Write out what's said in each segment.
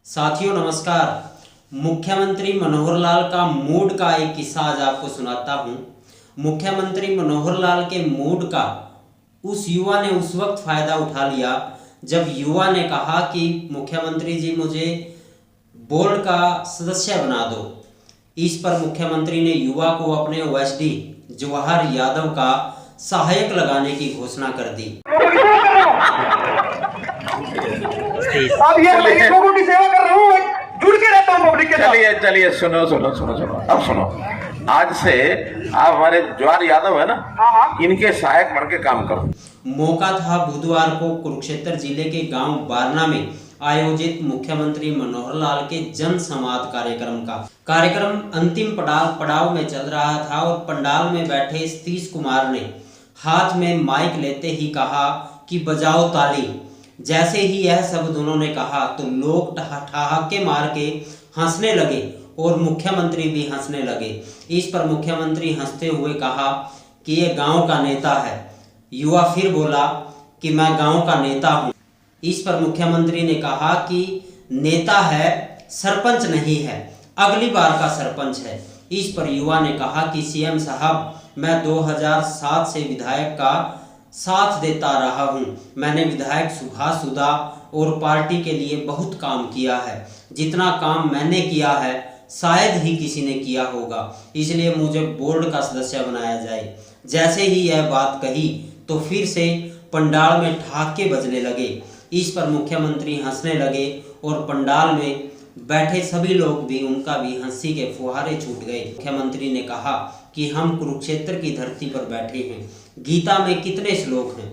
साथियों नमस्कार। मुख्यमंत्री मनोहर लाल का मूड का एक किस्सा आज आपको सुनाता हूँ। मुख्यमंत्री मनोहर लाल के मूड का उस युवा ने उस वक्त फायदा उठा लिया जब युवा ने कहा कि मुख्यमंत्री जी मुझे बोर्ड का सदस्य बना दो। इस पर मुख्यमंत्री ने युवा को अपने ओएसडी जवाहर यादव का सहायक लगाने की घोषणा कर दी। अब ये लोगों की सेवा कर रहा हूँ, जुड़ के रहता हूँ पब्लिक के साथ। चलिए सुनो अब सुनो। आज से आप हमारे जवाहर यादव है ना, इनके सहायक बन के काम करो। मौका था बुधवार को कुरुक्षेत्र जिले के गांव बारना में आयोजित मुख्यमंत्री मनोहर लाल के जन संवाद कार्यक्रम का। कार्यक्रम अंतिम पड़ाव में चल रहा था और पंडाल में बैठे सतीश कुमार ने हाथ में माइक लेते ही कहा कि बजाओ ताली। जैसे ही यह शब्द उन्होंने कहा तो लोग ठहाके मार के हंसने लगे और मुख्यमंत्री भी हंसने लगे। इस पर मुख्यमंत्री हंसते हुए कहा कि ये गांव का नेता है। युवा फिर बोला कि मैं गांव का नेता हूं। इस पर मुख्यमंत्री ने कहा कि नेता है, सरपंच नहीं है, अगली बार का सरपंच है। इस पर युवा ने कहा कि सीएम साहब, मैं 2007 से विधायक का साथ देता रहा हूं। मैंने विधायक सुभाष सुधा और पार्टी के लिए बहुत काम किया है। जितना काम मैंने किया है शायद ही किसी ने किया होगा, इसलिए मुझे बोर्ड का सदस्य बनाया जाए। जैसे ही यह बात कही तो फिर से पंडाल में ठहाके बजने लगे। इस पर मुख्यमंत्री हंसने लगे और पंडाल में बैठे सभी लोग भी, उनका भी हंसी के फुहारे छूट गए। मुख्यमंत्री ने कहा कि हम कुरुक्षेत्र की धरती पर बैठे हैं, गीता में कितने श्लोक हैं।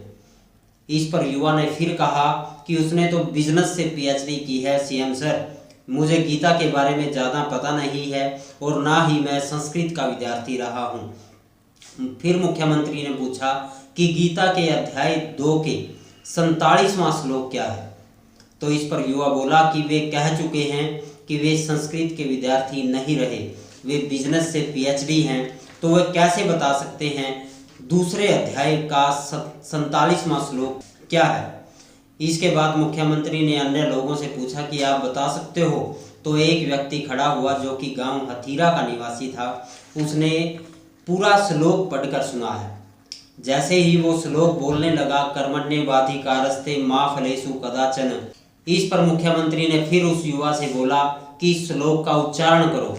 इस पर युवा ने फिर कहा कि उसने तो बिजनेस से पीएचडी की है सीएम सर, मुझे गीता के बारे में ज़्यादा पता नहीं है और ना ही मैं संस्कृत का विद्यार्थी रहा हूँ। फिर मुख्यमंत्री ने पूछा कि गीता के अध्याय 2 के 47वां श्लोक क्या है। तो इस पर युवा बोला कि वे कह चुके हैं कि वे संस्कृत के विद्यार्थी नहीं रहे, वे बिजनेस से पीएचडी हैं, तो वे कैसे बता सकते हैं दूसरे अध्याय का 47वां श्लोक क्या है। इसके बाद मुख्यमंत्री ने अन्य लोगों से पूछा कि आप बता सकते हो। तो एक व्यक्ति खड़ा हुआ जो कि गांव हथीरा का निवासी था, उसने पूरा श्लोक पढ़कर सुना है। जैसे ही वो श्लोक बोलने लगा, कर्मण्येवाधिकारस्ते मा फलेषु कदाचन। इस पर मुख्यमंत्री ने फिर उस युवा से बोला कि श्लोक का उच्चारण करो।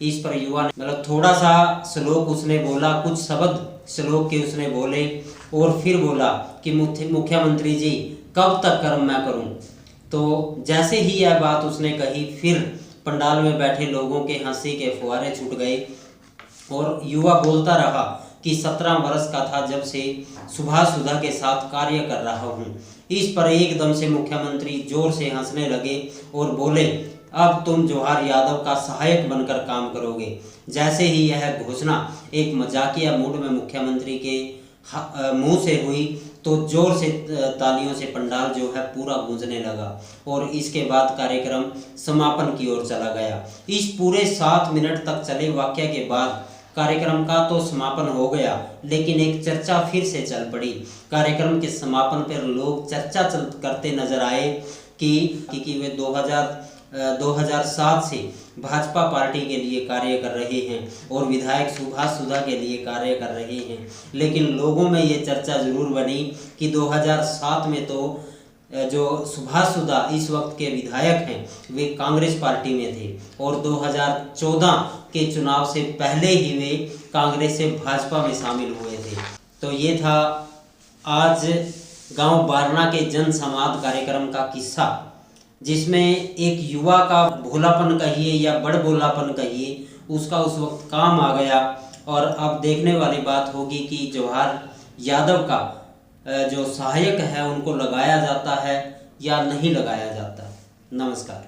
इस पर युवा ने मतलब थोड़ा सा श्लोक उसने बोला, कुछ शब्द श्लोक के उसने बोले और फिर बोला कि मुख्यमंत्री जी कब तक कर्म मैं करूं। तो जैसे ही यह बात उसने कही, फिर पंडाल में बैठे लोगों के हंसी के फुहारे छूट गए और युवा बोलता रहा कि 17 वर्ष का था जब से सुभाष सुधा के साथ कार्य कर रहा हूँ। इस पर एकदम से मुख्यमंत्री जोर से हंसने लगे और बोले, अब तुम जवाहर यादव का सहायक बनकर काम करोगे। जैसे ही यह घोषणा एक मजाकिया मूड में मुख्यमंत्री के मुंह से हुई तो जोर से तालियों से पंडाल जो है पूरा गूंजने लगा और इसके बाद कार्यक्रम समापन की ओर चला गया। इस पूरे 7 मिनट तक चले वाकया के बाद कार्यक्रम का तो समापन हो गया, लेकिन एक चर्चा फिर से चल पड़ी। कार्यक्रम के समापन पर लोग चर्चा करते नजर आए कि वे 2007 से भाजपा पार्टी के लिए कार्य कर रहे हैं और विधायक सुभाष सुधा के लिए कार्य कर रहे हैं। लेकिन लोगों में ये चर्चा जरूर बनी कि 2007 में तो जो सुभाष सुधा इस वक्त के विधायक हैं वे कांग्रेस पार्टी में थे और 2014 के चुनाव से पहले ही वे कांग्रेस से भाजपा में शामिल हुए थे। तो ये था आज गांव बारना के जन संवाद कार्यक्रम का किस्सा, जिसमें एक युवा का भोलापन कहिए या बड़बोलापन कहिए, उसका उस वक्त काम आ गया। और अब देखने वाली बात होगी कि जवाहर यादव का जो सहायक है उनको लगाया जाता है या नहीं लगाया जाता। नमस्कार।